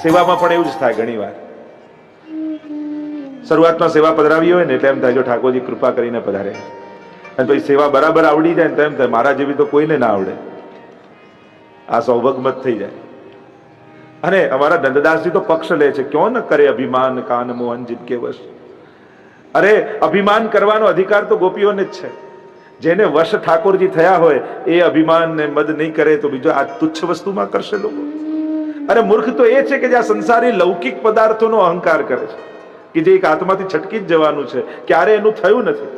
સેવામાં પણ એવું જ થાય ઘણી વાર. શરૂઆતમાં સેવા પધરાવી હોય ને એટલે એમ થાય જો ઠાકોરજી કૃપા કરીને પધારે, અને પછી સેવા બરાબર આવડી જાય ને તો એમ થાય મારા જેવી તો કોઈને ના આવડે, આ સૌભાગ્યમત થઈ જાય. અને અમારા નંદદાસજી તો પક્ષ લે છે, ક્યો ન કરે અભિમાન કાન મોહન જીનકે વશ. અરે અભિમાન કરવાનો અધિકાર તો ગોપીઓને જ છે. જેને વશ ઠાકોરજી થયા હોય એ અભિમાન ને મદ નહીં કરે તો બીજો આ તુચ્છ વસ્તુમાં કરશે લોકો. અને મૂર્ખ તો એ છે કે જે આ સંસારી લૌકિક પદાર્થોનો અહંકાર કરે છે, કે જે એક આત્માથી છટકી જ જવાનું છે, ક્યારે એનું થયું નથી.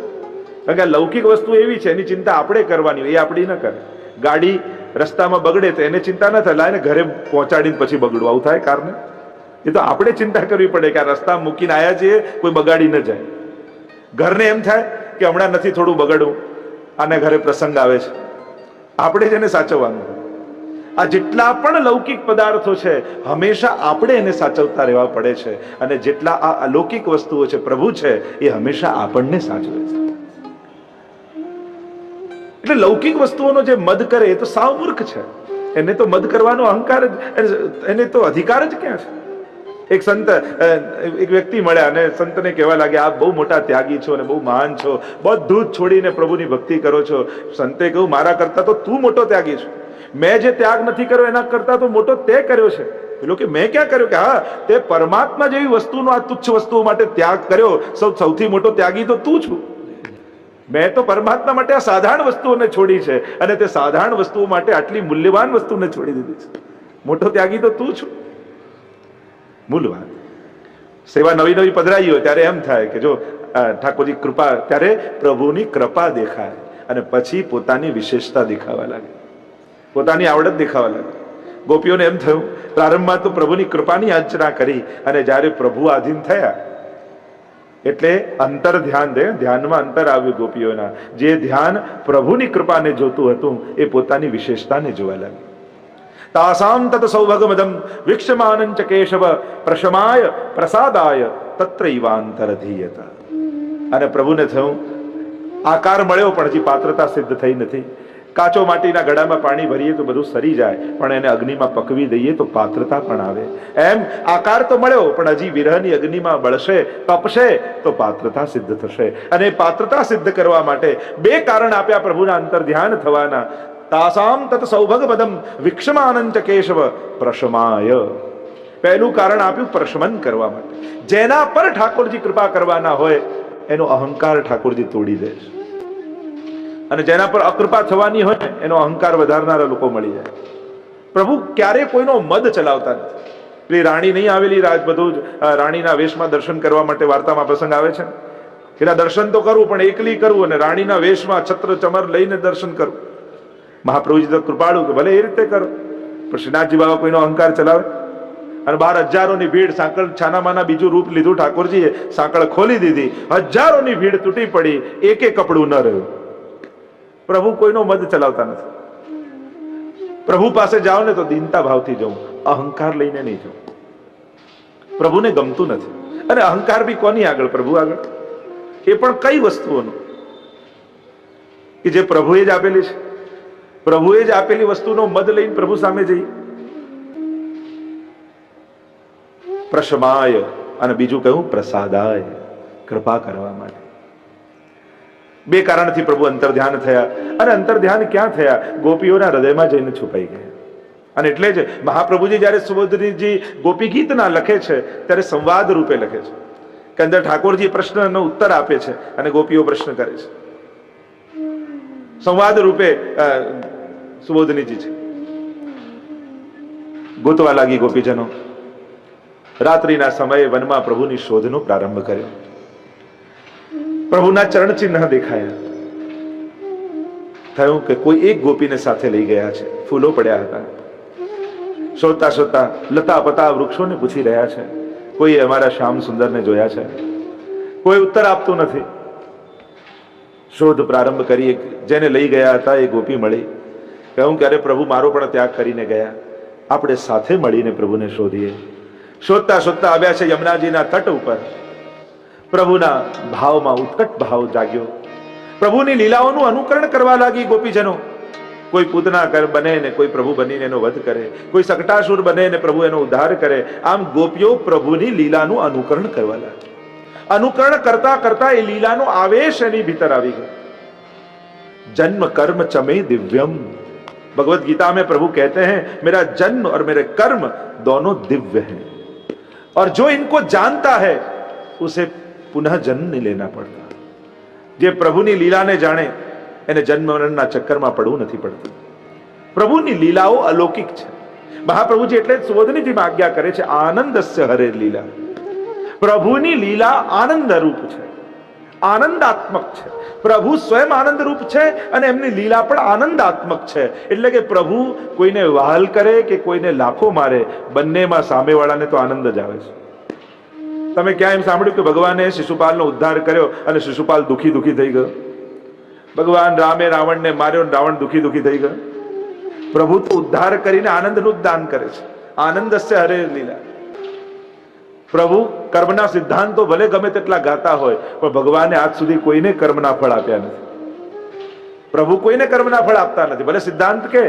કારણ કે આ લૌકિક વસ્તુ એવી છે, એની ચિંતા આપણે કરવાની હોય, એ આપણી ન કરે. ગાડી રસ્તામાં બગડે તો એને ચિંતા ન થાય, લાઈને ઘરે પહોંચાડીને પછી બગડવું, આવું થાય કારને? એ તો આપણે ચિંતા કરવી પડે કે આ રસ્તા મૂકીને આવ્યા છીએ, કોઈ બગાડી ન જાય. ઘરને એમ થાય કે હમણાં નથી, થોડું બગડવું, આને ઘરે પ્રસંગ આવે છે, આપણે જ એને સાચવવાનું. આ જેટલા પણ લૌકિક પદાર્થો છે હંમેશા આપણે એને સાચવતા રહેવા પડે છે, અને જેટલા આ અલૌકિક વસ્તુઓ છે પ્રભુ છે એ હંમેશા આપણને સાચવે છે. એટલે લૌકિક વસ્તુઓનો જે મદ કરે એ તો સાવ મૂર્ખ છે. એને તો મદ કરવાનો અહંકાર જ, એને તો અધિકાર જ ક્યાં છે? એક સંત, એક વ્યક્તિ મળ્યા અને સંતને કહેવા લાગે આપ બહુ મોટા ત્યાગી છો અને બહુ મહાન છો, બધું જ છોડીને પ્રભુની ભક્તિ કરો છો. સંતે કહ્યું મારા કરતા તો તું મોટો ત્યાગી છો, મેં જે ત્યાગ નથી કર્યો એના કરતા તો મોટો તે કર્યો છે. પેલો કે મેં ક્યાં કર્યો? કે હા, તે પરમાત્મા જેવી વસ્તુનો આ તુચ્છ વસ્તુઓ માટે ત્યાગ કર્યો, સૌથી મોટો ત્યાગી તો તું છું. મેં તો પરમાત્મા માટે આ સાધારણ વસ્તુઓને છોડી છે, અને તે સાધારણ વસ્તુઓ માટે આટલી મૂલ્યવાન વસ્તુને છોડી દીધી છે. મોટો ત્યાગી તો તું છું. મૂલ્યવાન સેવા નવી નવી પધરાઈ હોય ત્યારે એમ થાય કે જો ઠાકોરજી કૃપા, ત્યારે પ્રભુની કૃપા દેખાય અને પછી પોતાની વિશેષતા દેખાવા લાગે, પોતાની આવડત દેખાવા લાગે. ગોપીઓને એમ થયું પ્રારંભમાં તો પ્રભુની કૃપાની યાચના કરી, અને જ્યારે પ્રભુ આધીન થયા એટલે અંતર ધ્યાન દે, ધ્યાનમાં અંતર આવ્યું ગોપીઓના. જે ધ્યાન પ્રભુની કૃપાને જોતું હતું એ પોતાની વિશેષતાને જોવા લાગ્યું. તાસામ તત સૌભગમદમ વિક્ષમાનંચ કેશવ પ્રશમાય પ્રસાદાય તત્રૈવાંતરધીયત. અને પ્રભુને થયું આકાર મળ્યો પણ હજી પાત્રતા સિદ્ધ થઈ નથી. કાચો માટીના ઘડામાં પાણી ભરીએ તો બધું સરી જાય, પણ એને અગ્નિમાં પકવી દઈએ તો પાત્રતા પણ આવે. એમ આકાર તો મળ્યો પણ હજી વિરહની અગ્નિમાં બળશે, તપશે તો પાત્રતા સિદ્ધ થશે. અને પાત્રતા સિદ્ધ કરવા માટે બે કારણ આપ્યા પ્રભુના અંતર ધ્યાન થવાના. તાસામ તત સૌભગપદમ વિક્ષમાનંચ કેશવ પ્રશમાય. પહેલું કારણ આપ્યું પ્રશમન કરવા માટે. જેના પર ઠાકોરજી કૃપા કરવાના હોય એનો અહંકાર ઠાકોરજી તોડી દે છે, અને જેના પર અકૃપા થવાની હોય એનો અહંકાર વધારનારા લોકો મળી જાય. પ્રભુ ક્યારેય કોઈનો મદ ચલાવતા નથી. પેલી રાણી નહીં આવેલી, બધું જ રાણીના વેશમાં દર્શન કરવા માટે વાર્તામાં પ્રસંગ આવે છે. એના દર્શન તો કરવું પણ એકલી કરવું, અને રાણીના વેશમાં છત્ર ચમર લઈને દર્શન કરવું. મહાપ્રભુજી તો કૃપાળુ કે ભલે એ રીતે કરો, પણ શ્રીનાથજી બાબા કોઈનો અહંકાર ચલાવે? અને 12,000ની ભીડ, સાંકળ છાનામાના બીજું રૂપ લીધું ઠાકોરજીએ, સાંકળ ખોલી દીધી, હજારોની ભીડ તૂટી પડી, એકે કપડું ન રહ્યું. પ્રભુ કોઈનો મદ ચલાવતા નથી. પ્રભુ પાસે જાઓ ને તો દીનતા ભાવથી જાઉં, અહંકાર લઈને નહીં જાઉં. પ્રભુને ગમતું નથી. અને અહંકાર બી કોની આગળ? પ્રભુ આગળ. એ પણ કઈ વસ્તુઓનો કે જે પ્રભુએ જ આપેલી છે. પ્રભુએ જ આપેલી વસ્તુનો મદ લઈને પ્રભુ સામે જઈએ. પ્રશમાય, અને બીજું કહ્યું પ્રસાદાય, કૃપા કરવા માટે. બે કારણથી પ્રભુ અંતર ધ્યાન થયા. અને અંતર ધ્યાન ક્યાં થયા? ગોપીઓના હૃદયમાં જઈને છુપાઈ ગયા. અને એટલે જ મહાપ્રભુજી જયારે સુબોધનીજી ગોપી ગીતના લખે છે ત્યારે સંવાદ રૂપે લખે છે કે અંદર ઠાકોરજી પ્રશ્નનો ઉત્તર આપે છે અને ગોપીઓ પ્રશ્ન કરે છે. સંવાદ રૂપે સુબોધનીજી છે. ગોતવા લાગી ગોપીજનો. રાત્રિના સમયે વનમાં પ્રભુની શોધનો પ્રારંભ કર્યો. પ્રભુના ચરણ ચિહ્ન દેખાયા. થયું કે કોઈ એક ગોપીને સાથે લઈ ગયા છે. ફૂલો પડ્યા હતા. શોધતા શોધતા લતા પતા વૃક્ષોને પૂછી રહ્યા છે, કોઈ અમારા શ્યામ સુંદરને જોયા છે? કોઈ ઉત્તર આપતું નથી. શોધ પ્રારંભ કરી. જેને લઈ ગયા હતા એ ગોપી મળી. કહ્યું કે અરે પ્રભુ મારો પણ ત્યાગ કરીને ગયા, આપણે સાથે મળીને પ્રભુને શોધીએ. શોધતા શોધતા આવ્યા છે યમુનાજીના તટ ઉપર. પ્રભુના ભાવમાં ઉત્કટ ભાવ જાગ્યો. પ્રભુની લીલાઓનું અનુકરણ કરવા લાગી ગોપીજનો. કોઈ પૂતના બને ને કોઈ પ્રભુ બનીને એનો વધ કરે, કોઈ સકટાસુર બને ને પ્રભુ એનો ઉદ્ધાર કરે. આમ ગોપીઓ પ્રભુની લીલાનું અનુકરણ કરવા લાગી. અનુકરણ કરતા કરતા એ લીલાનો આવેશ એની ભીતર આવી ગયો. जन्म कर्म चमे दिव्यम, भगवत गीता में प्रभु कहते हैं मेरा जन्म और मेरे कर्म दोनों दिव्य हैं, और जो इनको जानता है उसे पुनः जन्म नहीं लेना पड़ता. જે પ્રભુની લીલાને જાણે એને જન્મ મરણના ચક્કરમાં પડવું નથી પડતું. પ્રભુની લીલાઓ અલૌકિક છે. મહાપ્રભુજી એટલે સુબોધનીજીમાં આજ્ઞા કરે છે આનંદસ્ય હરે લીલા. પ્રભુની લીલા આનંદ રૂપ છે, આનંદાત્મક છે. પ્રભુ સ્વયં આનંદ રૂપ છે અને એમની લીલા પણ આનંદાત્મક છે. એટલે કે પ્રભુ કોઈને વહાલ કરે કે કોઈને લાફો મારે, બંનેમાં સામેવાળાને તો આનંદ જ આવે છે. તમે ક્યાં એમ સાંભળ્યું કે ભગવાને શિશુપાલનો ઉદ્ધાર કર્યો અને શિશુપાલ દુખી થઈ ગયો? ભગવાન રામે રાવણને માર્યો અને રાવણ દુખી થઈ ગયો? પ્રભુ તો ઉદ્ધાર કરીને આનંદનું જ દાન કરે છે. આનંદસ્ય હરે લીલા. પ્રભુ કર્મના સિદ્ધાંતો ભલે ગમે તેટલા ગાતા હોય, પણ ભગવાને આજ સુધી કોઈને કર્મના ફળ આપ્યા નથી. પ્રભુ કોઈને કર્મના ફળ આપતા નથી. ભલે સિદ્ધાંત કે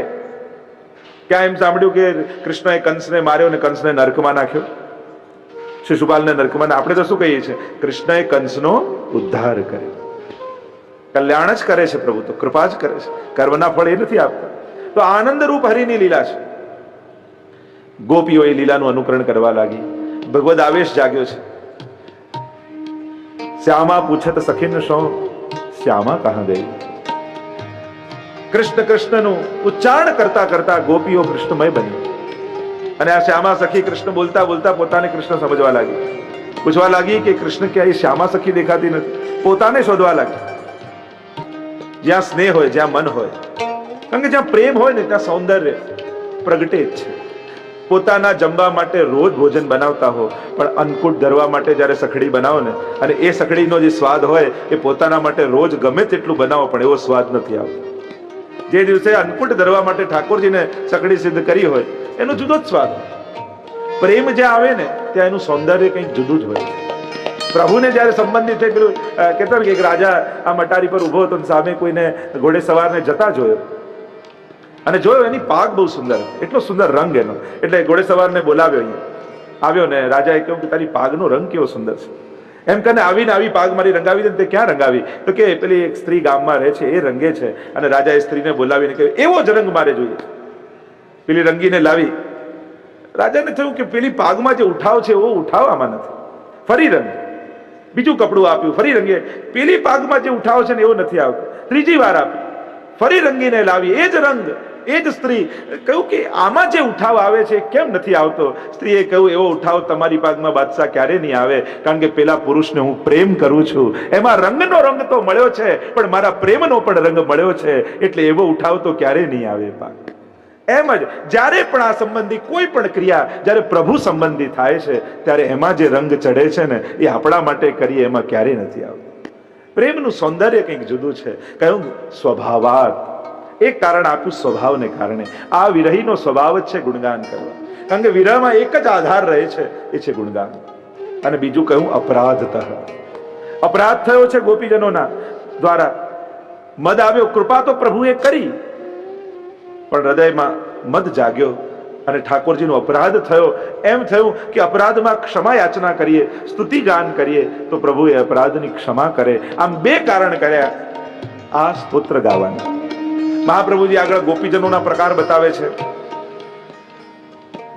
ક્યાં એમ સાંભળ્યું કે કૃષ્ણએ કંસને માર્યો અને કંસને નરકમાં નાખ્યો, શિશુપાલને નરકમાં? આપણે તો શું કહીએ છીએ? કૃષ્ણએ કંસનો ઉદ્ધાર કર્યો. કલ્યાણ જ કરે છે પ્રભુ, તો કૃપા જ કરે છે, કર્મના ફળ એ નથી આપતા. તો આનંદ રૂપ હરિની લીલા છે. ગોપીઓ એ લીલાનું અનુકરણ કરવા લાગી. ભગવદ આવેશ જાગ્યો છે. શ્યામા પૂછત સખીન શો, શ્યામા કહા ગઈ. કૃષ્ણ કૃષ્ણનું ઉચ્ચારણ કરતા કરતા ગોપીઓ કૃષ્ણમય બની. અને આ શ્યામા સખી કૃષ્ણ બોલતા બોલતા પોતાને કૃષ્ણ સમજવા લાગી. પૂછવા લાગી કે કૃષ્ણ ક્યાં એ શ્યામા સખી દેખાતી નથી? પોતાને શોધવા લાગી. જ્યાં સ્નેહ હોય, જ્યાં મન હોય, કારણ કે જ્યાં પ્રેમ હોય ને ત્યાં સૌંદર્ય પ્રગટે જ છે. પોતાના જમવા માટે રોજ ભોજન બનાવતા હો, પણ અન્નકૂટ ધરવા માટે જ્યારે સખડી બનાવો ને, અને એ સખડીનો જે સ્વાદ હોય એ પોતાના માટે રોજ ગમે તેટલું બનાવો પણ એવો સ્વાદ નથી આવતો. જે દિવસે અન્નકૂટ ધરવા માટે ઠાકોરજીને સખડી સિદ્ધ કરી હોય એનો જુદો જ સ્વાદ. પ્રેમ જ્યાં આવે ને ત્યાં એનું સૌંદર્ય કંઈક જુદું જ હોય. પ્રભુને જયારે સંબંધિત થઈ પેલું કહેતા કે એક રાજા આમ અટારી પર ઉભો હતો, સામે કોઈને ઘોડે સવારને જતા જોયો, અને જોયો એની પાગ બહુ સુંદર, એટલો સુંદર રંગ એનો. એટલે ઘોડે સવારને બોલાવ્યો, અહીંયા આવ્યો ને રાજાએ કહ્યું કે તારી પાગનો રંગ કેવો સુંદર છે. એમ કરીને આવીને આવી પાગ મારી રંગાવી દે. તે ક્યાં રંગાવી? તો કે પેલી એક સ્ત્રી ગામમાં રહે છે એ રંગે છે. અને રાજાએ સ્ત્રીને બોલાવીને કહ્યું એવો જ રંગ મારે જોઈએ. પેલી રંગીને લાવી. રાજાને થયું કે પેલી પાગમાં જે ઉઠાવ છે એવો ઉઠાવ આમાં નથી. ફરી રંગ, બીજું કપડું આપ્યું, ફરી રંગે. પેલી પાગમાં જે ઉઠાવ છે ને એવો નથી આવતો. ત્રીજી વાર આપી, ફરી રંગીને લાવી, એ જ રંગ, એ જ સ્ત્રી. કહ્યું કે આમાં જે ઉઠાવ આવે છે કેમ નથી આવતો? સ્ત્રીએ કહ્યું એવો ઉઠાવ તમારી પાગમાં બાદશાહ ક્યારે નહીં આવે, કારણ કે પેલા પુરુષને હું પ્રેમ કરું છું, એમાં રંગનો રંગ તો મળ્યો છે પણ મારા પ્રેમનો પણ રંગ મળ્યો છે, એટલે એવો ઉઠાવ તો ક્યારે નહીં આવે પાગ. એમ જ જ્યારે પણ આ સંબંધી કોઈ પણ ક્રિયા જ્યારે પ્રભુ સંબંધી થાય છે ત્યારે એમાં જે રંગ ચડે છે ને એ આપણા માટે કરીએ એમાં ક્યારેય નથી આવતું. પ્રેમનું સૌંદર્ય કંઈક જુદું છે. કહ્યું સ્વભાવાત, એક કારણ આપ્યું સ્વભાવને કારણે. આ વિરહીનો સ્વભાવ જ છે ગુણગાન કરવા, કારણ કે વિરહમાં એક જ આધાર રહે છે, એ છે ગુણગાન. અને બીજું કહ્યું અપરાધતઃ, અપરાધ થયો છે ગોપીજનોના દ્વારા. મદ આવ્યો, કૃપા તો પ્રભુએ કરી, પણ હૃદયમાં મદ જાગ્યો અને ઠાકોરજીનો અપરાધ થયો. એમ થયું કે અપરાધમાં ક્ષમા યાચના કરીએ, સ્તુતિ ગાન કરીએ તો પ્રભુએ અપરાધની ક્ષમા કરે. આમ બે કારણ કર્યા આ સ્તોત્ર ગાવાના. મહાપ્રભુજી આગળ ગોપીજનોના પ્રકાર બતાવે છે.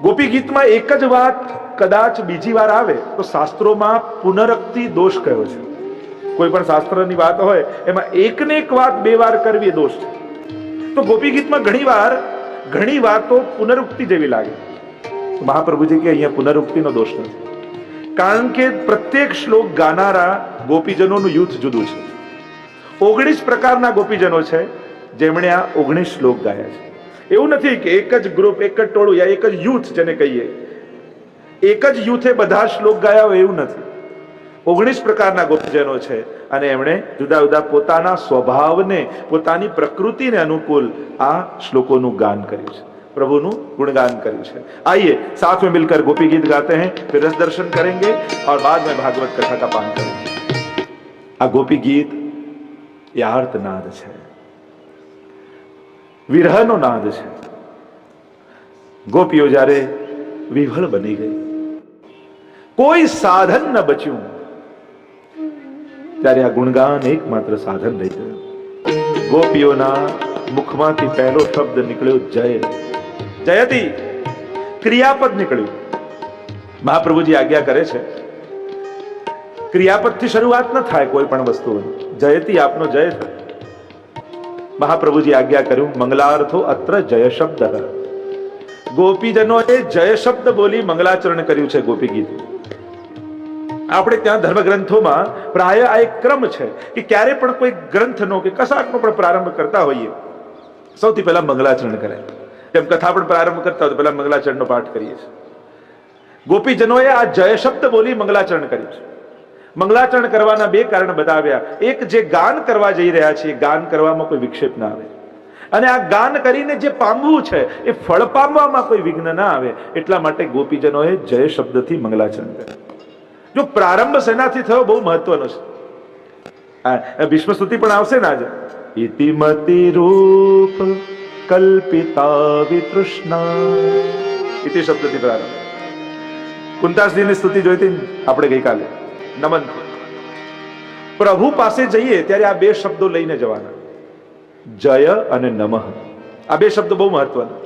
ગોપી ગીતમાં એક જ વાત કદાચ બીજી વાર આવે તો શાસ્ત્રોમાં પુનરુક્તિ દોષ કયો છે. કોઈ પણ શાસ્ત્રની વાત હોય એમાં એકને એક વાત બે વાર કરવી એ દોષ છે. તો ગોપી ગીતમાં ઘણી વાતો પુનરુક્તિ જેવી લાગે. મહાપ્રભુજી કે અહીંયા પુનરુક્તિનો દોષ નથી, કારણ કે પ્રત્યેક શ્લોક ગાનારા ગોપીજનોનું યુથ જુદું છે. 19 પ્રકારના ગોપીજનો છે જેમણે આ 19 શ્લોક ગાયા છે. એવું નથી કે એક જ ગ્રુપ, એક જ ટોળું યા એક જ યુથ જેને કહીએ, એક જ યુથે બધા શ્લોક ગાયા હોય એવું નથી. 19 પ્રકારના ગોપીજનો છે અને એમણે જુદા જુદા પોતાના સ્વભાવને, પોતાની પ્રકૃતિને અનુકૂળ આ શ્લોકોનું ગાન કર્યું છે, प्रभुनु गुणगान કર્યું છે. आइए साथ में मिलकर गोपी गीत गाते हैं, फिर रस दर्शन करेंगे और बाद में भागवत कथा का पान करेंगे. આ ગોપી ગીત એ આર્તનાદ છે. વિરહનો નાદ છે. ગોપીઓ જ્યારે વિહ્વળ બની ગઈ, કોઈ સાધન ન બચ્યું, ત્યારે આ ગુણગાન એકમાત્ર સાધન રહી ગયું. ગોપીઓના મુખમાંથી પહેલો શબ્દ નીકળ્યો જય. જયતી ક્રિયાપદ નીકળ્યું. મહાપ્રભુજી આજ્ઞા કરે છે, ક્રિયાપદથી શરૂઆત ન થાય કોઈ પણ વસ્તુની. જયતી આપનો જય થાય. મહાપ્રભુજી આજ્ઞા કર્યું, મંગલાર્થો અત્ર જય શબ્દ. ગોપીજનોએ જય શબ્દ બોલી મંગલાચરણ કર્યું છે ગોપી ગીત. આપણે ત્યાં ધર્મગ્રંથોમાં પ્રાય આ એક ક્રમ છે કે ક્યારે પણ કોઈ ગ્રંથનો કે કશાકનો પણ પ્રારંભ કરતા હોઈએ, સૌથી પહેલા મંગલાચરણ કરે. જેમ કથા પણ પ્રારંભ કરતા હોય તો પહેલા મંગલાચરણનો પાઠ કરીએ છીએ. ગોપીજનોએ આ જય શબ્દ બોલી મંગલાચરણ કર્યું છે. મંગલાચરણ કરવાના બે કારણ બતાવ્યા. એક, જે ગાન કરવા જઈ રહ્યા છે, ગાન કરવામાં કોઈ વિક્ષેપ ના આવે, અને આ ગાન કરીને જે પામવું છે એ ફળ પામવામાં કોઈ વિઘ્ન ના આવે, એટલા માટે ગોપીજનોએ જય શબ્દથી મંગલાચરણ કર્યું. જો પ્રારંભ સેનાથી થયો બહુ મહત્વનો છે. ભીષ્મ સ્તુતિ પણ આવશે ને આજે. ઇતિમતિ રૂપ કલ્પિતા વિતૃષ્ણા. ઇતિ શબ્દથી પ્રારંભ. કુંતાસજીની સ્તુતિ જોઈ હતી આપણે ગઈકાલે. નમન. પ્રભુ પાસે જઈએ ત્યારે આ બે શબ્દો લઈને જવાના, જય અને નમઃ. આ બે શબ્દો બહુ મહત્વના.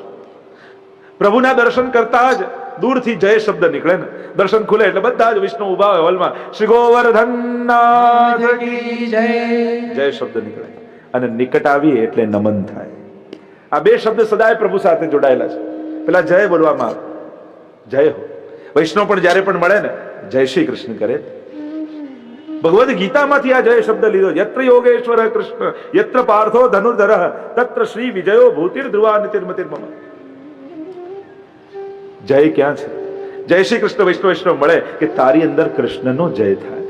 પ્રભુના દર્શન કરતા જ દૂરથી જય શબ્દ નીકળે ને. દર્શન ખુલે એટલે બધા જ વિષ્ણુ ઉભા હોય હોલમાં, શ્રી ગોવર્ધનનાથ કી જય, જય શબ્દ નીકળે. અને નિકટ આવીએ એટલે નમન થાય. આ બે શબ્દ સદાય પ્રભુ સાથે જોડાયેલા છે. પેલા જય બોલવામાં આવે, જય હો. વૈષ્ણવ પણ જ્યારે પણ મળે ને જય શ્રી કૃષ્ણ કરે. ભગવદ ગીતામાંથી આ જય શબ્દ લીધો. યત્ર યોગેશ્વર કૃષ્ણ યત્ર પાર્થો ધનુર્ધર તત્ર શ્રી વિજયો ભૂતિર ધ્રુવા નિતિર્મતિર્મમ. જય ક્યાં છે? જય શ્રી કૃષ્ણ વૈષ્ણવ મળે કે તારી અંદર કૃષ્ણનો જય થાય.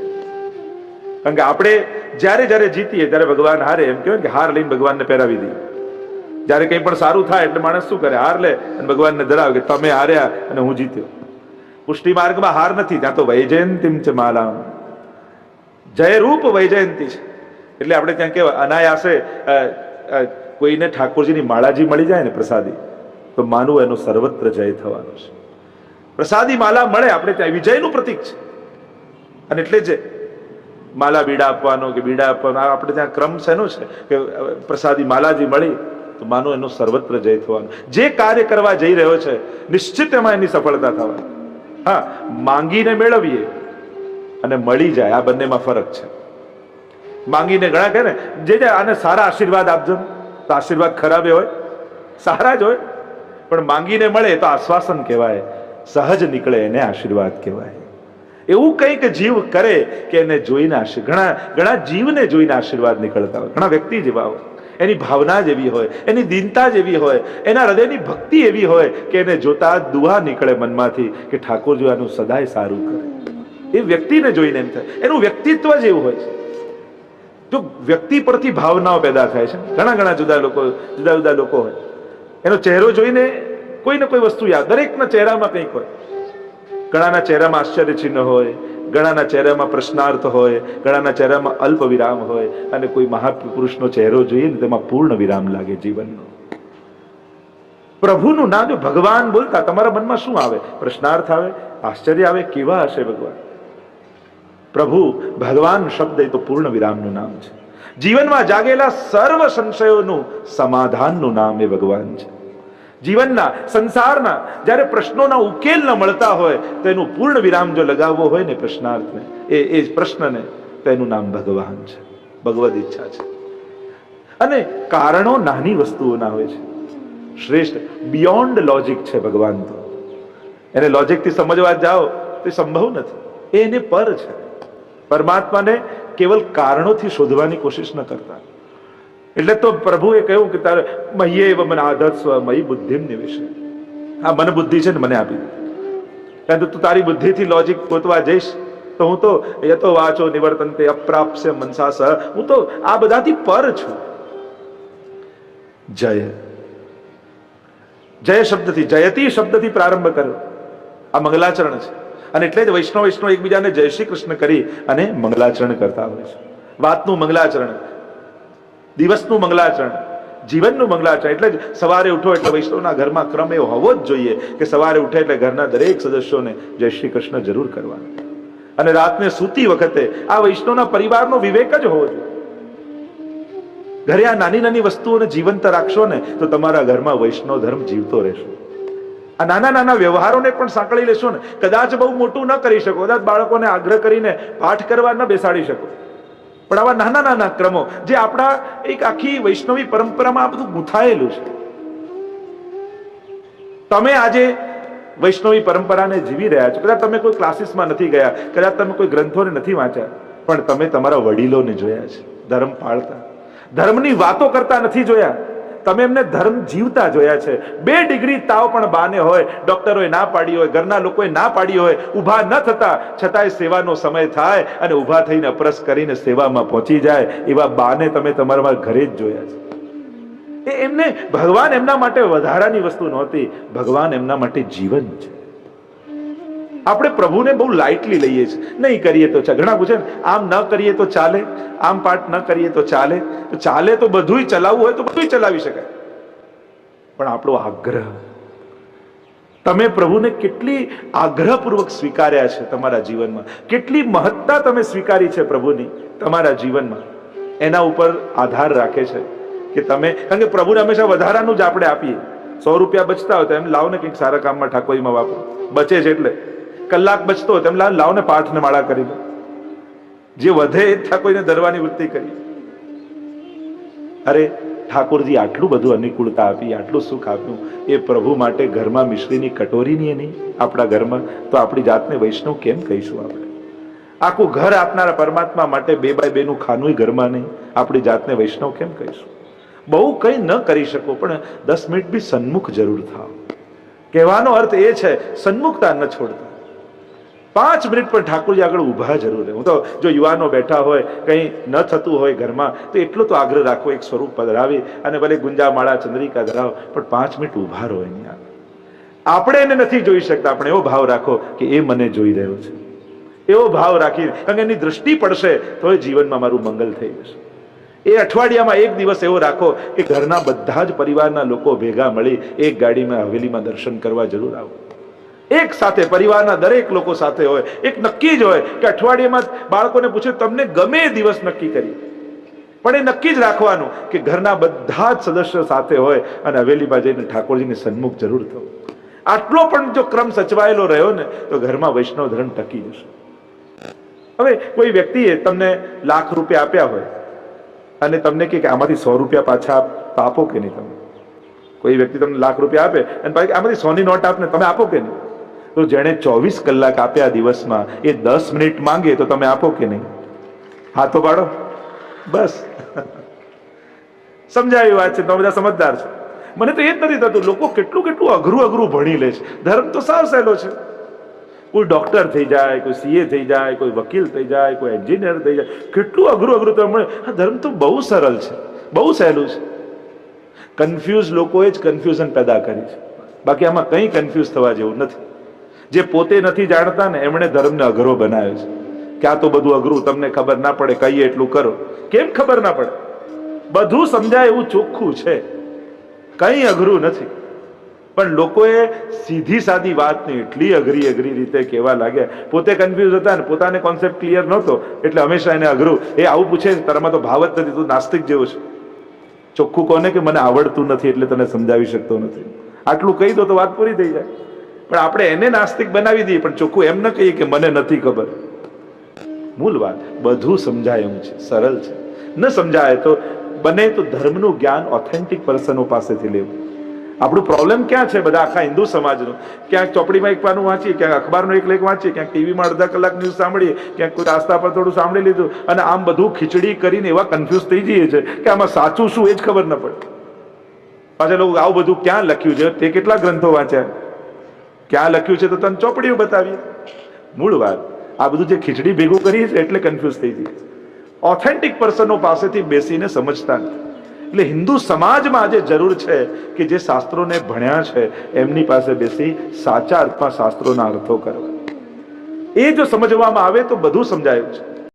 કારણ કે આપણે જ્યારે જ્યારે જીતીએ ત્યારે ભગવાન હારે. એમ કહેવાય કે હાર લઈને ભગવાનને પહેરાવી દઈએ. જ્યારે કંઈ પણ સારું થાય એટલે માણસ શું કરે? હાર લે અને ભગવાનને ધરાવે કે તમે હાર્યા અને હું જીત્યો. પુષ્ટિ માર્ગમાં હાર નથી, ત્યાં તો વૈજયંતીમ ચ માલા. જય રૂપ વૈજયંતી છે. એટલે આપણે ત્યાં કેવા અનાયાસે કોઈને ઠાકોરજીની માળાજી મળી જાય ને પ્રસાદી, તો માનવું એનો સર્વત્ર જય થવાનો છે. પ્રસાદી માલા મળે આપણે ત્યાં વિજયનું પ્રતીક છે. અને એટલે જ માલા બીડા આપવાનો કે બીડા આપવાનો આપણે ત્યાં ક્રમ શેનો છે કે પ્રસાદી માલાજી મળી તો માનો એનો સર્વત્ર જય થવાનો. જે કાર્ય કરવા જઈ રહ્યો છે નિશ્ચિત એમાં એની સફળતા થવાની. હા, માંગીને મેળવીએ અને મળી જાય, આ બંનેમાં ફરક છે. માંગીને ઘણા કહે ને જે આને સારા આશીર્વાદ આપજો, તો આશીર્વાદ ખરાબ હોય, સારા જ હોય. પણ માંગીને મળે તો આશ્વાસન કહેવાય, સહજ નીકળે એને આશીર્વાદ કહેવાય. એવું કંઈક જીવ કરે કે એને જોઈને ઘણા જીવને જોઈને આશીર્વાદ નીકળતા હોય. ઘણા વ્યક્તિ જેવા હોય, એની ભાવના જ એવી હોય, એની દીનતા જ એવી હોય, એના હૃદયની ભક્તિ એવી હોય કે એને જોતા દુઆ નીકળે મનમાંથી કે ઠાકોરજી આનું સદાય સારું કરે. એ વ્યક્તિને જોઈને એમ થાય. એનું વ્યક્તિત્વ જ એવું હોય છે. જો વ્યક્તિ પરથી ભાવનાઓ પેદા થાય છે. ઘણા જુદા જુદા લોકો હોય, એનો ચહેરો જોઈને કોઈ ને કોઈ વસ્તુ યાદ. દરેકના ચહેરામાં કંઈક હોય. ઘણાના ચહેરામાં આશ્ચર્ય ચિહ્ન હોય, ઘણાના ચહેરામાં પ્રશ્નાર્થ હોય, ઘણાના ચહેરામાં અલ્પ વિરામ હોય, અને કોઈ મહાપુરુષનો ચહેરો જોઈએ ને તેમાં પૂર્ણ વિરામ લાગે જીવનનો. પ્રભુનું નામ જો ભગવાન બોલતા તમારા મનમાં શું આવે? પ્રશ્નાર્થ આવે, આશ્ચર્ય આવે. કેવા હશે ભગવાન? પ્રભુ ભગવાન શબ્દ એ તો પૂર્ણ વિરામનું નામ છે. જીવનમાં જાગેલા સર્વ સંશયોનું સમાધાનનું નામ એ ભગવાન છે. જીવનના સંસારના જ્યારે પ્રશ્નોના ઉકેલ ન મળતા હોય તો એનું પૂર્ણ વિરામ જો લગાવવો હોય ને પ્રશ્નાર્થને, એ પ્રશ્નને, તો એનું નામ ભગવાન છે, ભગવદ ઈચ્છા છે. અને કારણો નાની વસ્તુઓના હોય છે. શ્રેષ્ઠ બિયોન્ડ લોજિક છે ભગવાન. તો એને લોજિકથી સમજવા જાઓ તો સંભવ નથી. એ એને પર છે. પરમાત્માને કેવલ કારણોથી શોધવાની કોશિશ ન કરતા. એટલે તો પ્રભુએ કહ્યું કે તારે મહ્યેવ મનાધત્સ્વ મયી બુદ્ધિમ નિવેશ. આ મન બુદ્ધિ છે ને મને આપી દે. કારણ કે તું તારી બુદ્ધિથી લોજિક ગોતવા જઈશ તો હું તો યતો વાચો નિવર્તન્તે અપ્રાપ્ય મનસા સહ, હું તો આ બધાથી પર છું. જય જય શબ્દથી, જયતી શબ્દથી પ્રારંભ કર્યો. આ મંગલાચરણ છે. અને એટલે જ વૈષ્ણવ એકબીજાને જય શ્રી કૃષ્ણ કરી અને મંગલાચરણ કરતા હોય છે. વાતનું મંગલાચરણ, દિવસનું મંગલાચરણ, જીવનનું મંગલાચરણ. એટલે જ સવારે ઉઠો એટલે વૈષ્ણવના ઘરમાં ક્રમ એવો હોવો જ જોઈએ કે સવારે ઉઠે એટલે ઘરના દરેક સદસ્યોને જય શ્રી કૃષ્ણ જરૂર કરવાના, અને રાતને સૂતી વખતે આ વૈષ્ણવના પરિવારનો વિવેક જ હોવો જોઈએ. ઘરે આ નાની નાની વસ્તુઓને જીવંત રાખશો ને તો તમારા ઘરમાં વૈષ્ણવ ધર્મ જીવતો રહેશે. આ નાના નાના વ્યવહારોને પણ સાંકળી લેશો ને, કદાચ બહુ મોટું ન કરી શકો, કદાચ બાળકોને આગ્રહ કરીને પાઠ કરવા ન બેસાડી શકો, પણ આવા નાના નાના ક્રમો જે આપણા એક આખી વૈષ્ણવી પરંપરામાં આ બધું ગૂંથાયેલું છે. તમે આજે વૈષ્ણવી પરંપરાને જીવી રહ્યા છો. કદાચ તમે કોઈ ક્લાસીસમાં નથી ગયા, કદાચ તમે કોઈ ગ્રંથોને નથી વાંચ્યા, પણ તમે તમારા વડીલોને જોયા છે ધર્મ પાળતા, ધર્મની વાતો કરતા નથી જોયા, તમે એમને ધર્મ જીવતા જોયા છે. 2 ડિગ્રી તાવ પણ બાને હોય, ડોક્ટરોએ ના પાડી હોય, ઘરના લોકોએ ના પાડી હોય, ઊભા ન થતા છતાંય સેવાનો સમય થાય અને ઊભા થઈને અપરસ કરીને સેવામાં પહોંચી જાય, એવા બાને તમે તમારા ઘરે જ જોયા છે. એમને ભગવાન એમના માટે વધારાની વસ્તુ નહોતી, ભગવાન એમના માટે જીવન છે. આપણે પ્રભુને બહુ લાઇટલી લઈએ છીએ. નહીં કરીએ તો ચાલે. ઘણા પૂછે ને આમ ન કરીએ તો ચાલે, આમ પાઠ ન કરીએ તો ચાલે. તો ચાલે તો બધુંય ચલાવવું હોય તો બધુંય ચલાવી શકાય, પણ આપણો આગ્રહ, તમે પ્રભુને કેટલી આગ્રહપૂર્વક સ્વીકાર્યા છે તમારા જીવનમાં, કેટલી મહત્તા તમે સ્વીકારી છે પ્રભુની તમારા જીવનમાં, એના ઉપર આધાર રાખે છે કે તમે, કારણ કે પ્રભુને હંમેશા વધારાનું જ આપણે આપીએ. 100 રૂપિયા બચતા હોય તો એમ લાવો ને કંઈક સારા કામમાં ઠાકોરીમાં વાપરો, બચે છે એટલે. કલાક બચતો હોય તેમ લાવો ને પાઠને માળા કરી દો, જે વધે એ ઠાકોરીને ધરવાની વૃત્તિ કરી. અરે ઠાકોરજી આટલું બધું અનુકૂળતા આપી, આટલું સુખ આપ્યું, એ પ્રભુ માટે ઘરમાં મિશ્રીની કટોરીની એ નહીં આપણા ઘરમાં, તો આપણી જાતને વૈષ્ણવ કેમ કહીશું આપણે? આખું ઘર આપનારા પરમાત્મા માટે 2 બાય 2 નું ખાનું ઘરમાં નહીં, આપણી જાતને વૈષ્ણવ કેમ કહીશું? બહુ કંઈ ન કરી શકો પણ 10 મિનિટ બી સન્મુખ જરૂર થાવ. કહેવાનો અર્થ એ છે સન્મુખતા ન છોડતા. 5 મિનિટ પણ ઠાકોરજી આગળ ઊભા જરૂર રહે. હું તો જો યુવાનો બેઠા હોય, કંઈ ન થતું હોય ઘરમાં, તો એટલો તો આગ્રહ રાખો, એક સ્વરૂપ પધરાવી અને ભલે ગુંજા માળા ચંદ્રિકા ધરાવો, પણ 5 મિનિટ ઊભા રહો એની આગળ. આપણે એને નથી જોઈ શકતા, આપણે એવો ભાવ રાખો કે એ મને જોઈ રહ્યો છે, એવો ભાવ રાખી, કારણ કે એની દૃષ્ટિ પડશે તો જીવનમાં મારું મંગલ થઈ જશે. એ અઠવાડિયામાં 1 દિવસ એવો રાખો કે ઘરના બધા જ પરિવારના લોકો ભેગા મળી એક ગાડીમાં હવેલીમાં દર્શન કરવા જરૂર આવો. એક સાથે પરિવારના દરેક લોકો સાથે હોય. એક નક્કી જ હોય કે અઠવાડિયામાં બાળકોને પૂછે તમને ગમે એ દિવસ નક્કી કરી, પણ એ નક્કી જ રાખવાનું કે ઘરના બધા જ સદસ્યો સાથે હોય અને હવેલીમાં જઈને ઠાકોરજીની સન્મુખ જરૂર થવું. આટલો પણ જો ક્રમ સચવાયેલો રહ્યો ને તો ઘરમાં વૈષ્ણવ ધર્મ ટકી જશે. હવે કોઈ વ્યક્તિએ તમને લાખ રૂપિયા આપ્યા હોય અને તમને કે આમાંથી 100 રૂપિયા પાછા આપો કે નહીં? તમે કોઈ વ્યક્તિ તમને લાખ રૂપિયા આપે અને પાછી આમાંથી 100 ની નોટ આપને, તમે આપો કે નહીં? તો જેણે 24 કલાક આપ્યા દિવસમાં, એ 10 મિનિટ માંગે તો તમે આપો કે નહીં? હાથો પાડો. બસ સમજાવી વાત છે, તમે બધા સમજદાર છો. મને તો એ જ નથી થતું, લોકો કેટલું કેટલું અઘરું ભણી લે છે. ધર્મ તો સાવ સહેલો છે. કોઈ ડોક્ટર થઈ જાય, કોઈ સીએ થઈ જાય, કોઈ વકીલ થઈ જાય, કોઈ એન્જિનિયર થઈ જાય, કેટલું અઘરું તો મળે. આ ધર્મ તો બહુ સરળ છે, બહુ સહેલું છે. કન્ફ્યુઝ લોકોએ જ કન્ફ્યુઝન પેદા કરી છે, બાકી આમાં કંઈ કન્ફ્યુઝ થવા જેવું નથી. જે પોતે નથી જાણતા ને એમણે ધર્મને અઘરો બનાવ્યો છે કે આ તો બધું અઘરું, તમને ખબર ના પડે, કહીએ એટલું કરો. કેમ ખબર ના પડે? બધું સમજાય એવું ચોખ્ખું છે, કંઈ અઘરું નથી. પણ લોકોએ સીધી સાદી વાતને એટલી અઘરી રીતે કહેવા લાગ્યા. પોતે કન્ફ્યુઝ હતા ને પોતાને કોન્સેપ્ટ ક્લિયર નહોતો એટલે હંમેશા એને અઘરું. એ આવું પૂછે તારામાં તો ભાવ જ નથી, તું નાસ્તિક જેવો છે. ચોખ્ખું કોને કે મને આવડતું નથી એટલે તને સમજાવી શકતો નથી, આટલું કહી દો તો વાત પૂરી થઈ જાય. પણ આપણે એને નાસ્તિક બનાવી દઈએ, પણ ચોખ્ખું એમ ન કહીએ કે મને નથી ખબર. મૂળ વાત બધું સમજાય એમ છે, સરળ છે. ન સમજાય તો બને તો ધર્મનું જ્ઞાન ઓથેન્ટિક પર્સનો પાસેથી લેવું. આપણું પ્રોબ્લેમ ક્યાં છે બધા આખા હિન્દુ સમાજનું? ક્યાંક ચોપડીમાં એક પાનું વાંચીએ, ક્યાંક અખબારનો એક લેખ વાંચીએ, ક્યાંક ટીવીમાં અડધા કલાક ન્યૂઝ સાંભળીએ, ક્યાંક કોઈ આસ્થા પર થોડું સાંભળી લીધું, અને આમ બધું ખીચડી કરીને એવા કન્ફ્યુઝ થઈ જઈએ છે કે આમાં સાચું શું એ જ ખબર ન પડે. પાછા લોકો આવું બધું ક્યાં લખ્યું છે, તે કેટલા ગ્રંથો વાંચ્યા, ક્યાં લખ્યું છે તો તને ચોપડીઓ બતાવીએ. મૂળ વાત આ બધું જે ખીચડી ભેગું કરીએ છીએ એટલે કન્ફ્યુઝ થઈ જઈએ. ઓથેન્ટિક પર્સનો પાસેથી બેસીને સમજતા નથી. એટલે હિન્દુ સમાજમાં આજે જરૂર છે કે જે શાસ્ત્રોને ભણ્યા છે એમની પાસે બેસી સાચા અર્થમાં શાસ્ત્રોના અર્થો કરવા. એ જો સમજવામાં આવે તો બધું સમજાયું છે.